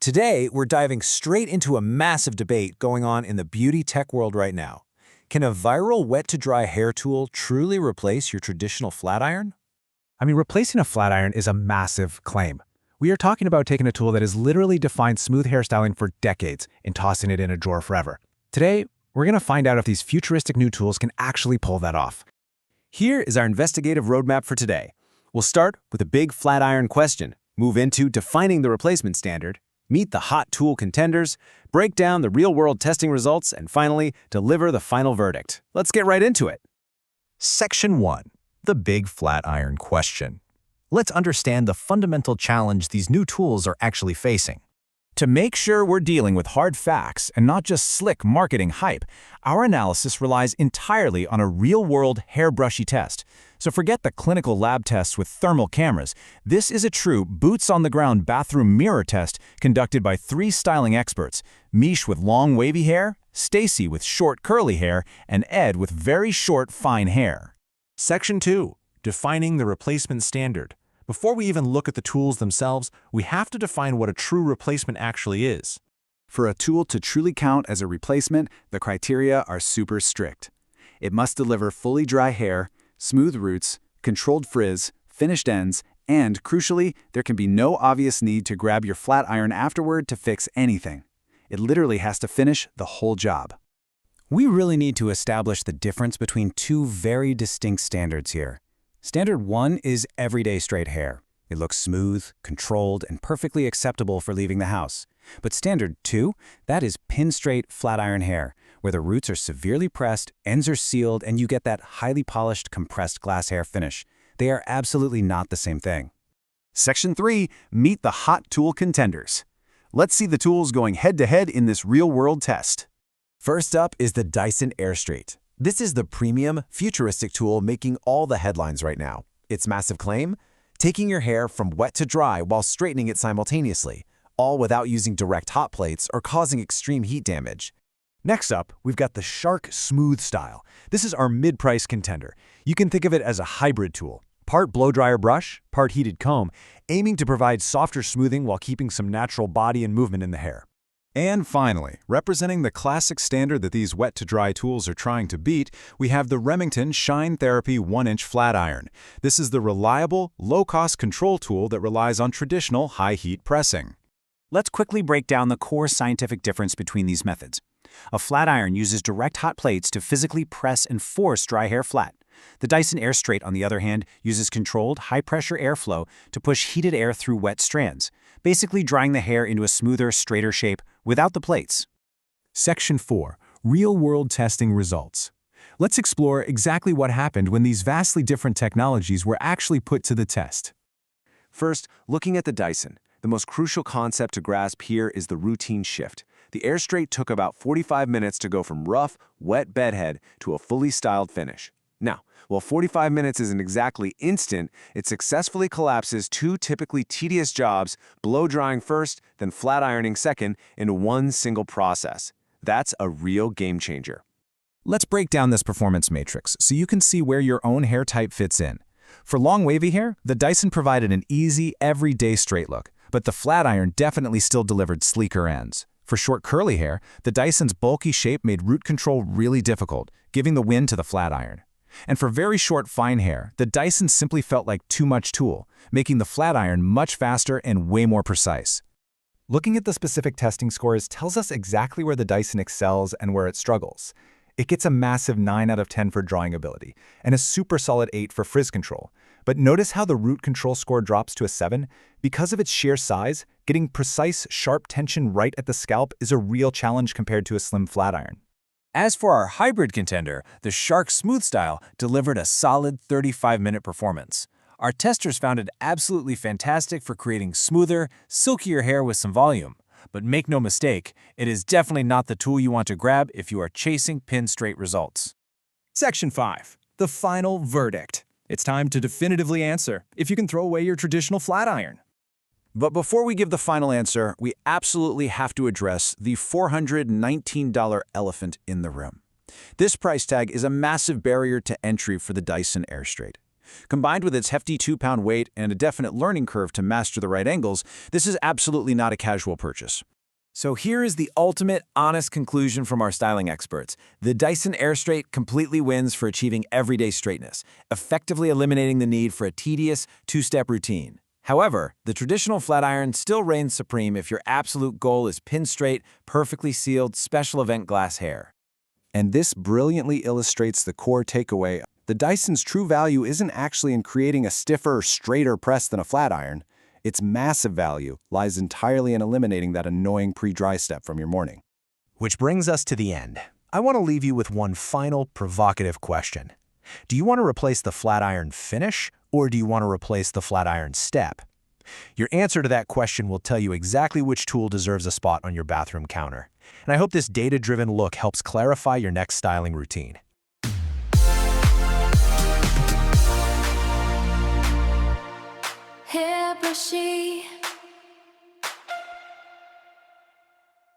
Today, we're diving straight into a massive debate going on in the beauty tech world right now. Can a viral wet-to-dry hair tool truly replace your traditional flat iron? Replacing a flat iron is a massive claim. We are talking about taking a tool that has literally defined smooth hairstyling for decades and tossing it in a drawer forever. Today, we're going to find out if these futuristic new tools can actually pull that off. Here is our investigative roadmap for today. We'll start with a big flat iron question, move into defining the replacement standard, meet the hot tool contenders, break down the real-world testing results, and finally, deliver the final verdict. Let's get right into it. Section 1. The big flat iron question. Let's understand the fundamental challenge these new tools are actually facing. To make sure we're dealing with hard facts and not just slick marketing hype, our analysis relies entirely on a real-world HairBrushy test. So forget the clinical lab tests with thermal cameras. This is a true boots-on-the-ground bathroom mirror test conducted by 3 styling experts, Mish with long wavy hair, Stacy with short curly hair, and Ed with very short fine hair. Section 2. Defining the replacement standard. Before we even look at the tools themselves, we have to define what a true replacement actually is. For a tool to truly count as a replacement, the criteria are super strict. It must deliver fully dry hair, smooth roots, controlled frizz, finished ends, and, crucially, there can be no obvious need to grab your flat iron afterward to fix anything. It literally has to finish the whole job. We really need to establish the difference between 2 very distinct standards here. Standard 1 is everyday straight hair. It looks smooth, controlled, and perfectly acceptable for leaving the house. But Standard 2, that is pin-straight flat iron hair, where the roots are severely pressed, ends are sealed, and you get that highly polished, compressed glass hair finish. They are absolutely not the same thing. Section 3. Meet the hot tool contenders. Let's see the tools going head-to-head in this real-world test. First up is the Dyson Airstrait. This is the premium, futuristic tool making all the headlines right now. Its massive claim? Taking your hair from wet to dry while straightening it simultaneously, all without using direct hot plates or causing extreme heat damage. Next up, we've got the Shark SmoothStyle. This is our mid-price contender. You can think of it as a hybrid tool. Part blow-dryer brush, part heated comb, aiming to provide softer smoothing while keeping some natural body and movement in the hair. And finally, representing the classic standard that these wet-to-dry tools are trying to beat, we have the Remington Shine Therapy 1-inch flat iron. This is the reliable, low-cost control tool that relies on traditional high-heat pressing. Let's quickly break down the core scientific difference between these methods. A flat iron uses direct hot plates to physically press and force dry hair flat. The Dyson Airstrait, on the other hand, uses controlled, high-pressure airflow to push heated air through wet strands, basically drying the hair into a smoother, straighter shape without the plates. Section 4. Real-world testing results. Let's explore exactly what happened when these vastly different technologies were actually put to the test. First, looking at the Dyson, the most crucial concept to grasp here is the routine shift. The Airstrait took about 45 minutes to go from rough, wet bedhead to a fully styled finish. Now, while 45 minutes isn't exactly instant, it successfully collapses 2 typically tedious jobs, blow-drying first, then flat ironing second, into one single process. That's a real game changer. Let's break down this performance matrix so you can see where your own hair type fits in. For long wavy hair, the Dyson provided an easy, everyday straight look, but the flat iron definitely still delivered sleeker ends. For short curly hair, the Dyson's bulky shape made root control really difficult, giving the win to the flat iron. And for very short fine hair, the Dyson simply felt like too much tool, making the flat iron much faster and way more precise. Looking at the specific testing scores tells us exactly where the Dyson excels and where it struggles. It gets a massive 9 out of 10 for drawing ability, and a super solid 8 for frizz control. But notice how the root control score drops to a 7? Because of its sheer size, getting precise, sharp tension right at the scalp is a real challenge compared to a slim flat iron. As for our hybrid contender, the Shark SmoothStyle delivered a solid 35-minute performance. Our testers found it absolutely fantastic for creating smoother, silkier hair with some volume. But make no mistake, it is definitely not the tool you want to grab if you are chasing pin-straight results. Section 5. The final verdict. It's time to definitively answer if you can throw away your traditional flat iron. But before we give the final answer, we absolutely have to address the $419 elephant in the room. This price tag is a massive barrier to entry for the Dyson Airstrait. Combined with its hefty 2-pound weight and a definite learning curve to master the right angles, this is absolutely not a casual purchase. So here is the ultimate, honest conclusion from our styling experts. The Dyson Airstrait completely wins for achieving everyday straightness, effectively eliminating the need for a tedious, two-step routine. However, the traditional flat iron still reigns supreme if your absolute goal is pin-straight, perfectly sealed, special event glass hair. And this brilliantly illustrates the core takeaway. The Dyson's true value isn't actually in creating a stiffer, straighter press than a flat iron. Its massive value lies entirely in eliminating that annoying pre-dry step from your morning. Which brings us to the end. I want to leave you with one final provocative question. Do you want to replace the flat iron finish, or do you want to replace the flat iron step? Your answer to that question will tell you exactly which tool deserves a spot on your bathroom counter. And I hope this data-driven look helps clarify your next styling routine. HairBrushy.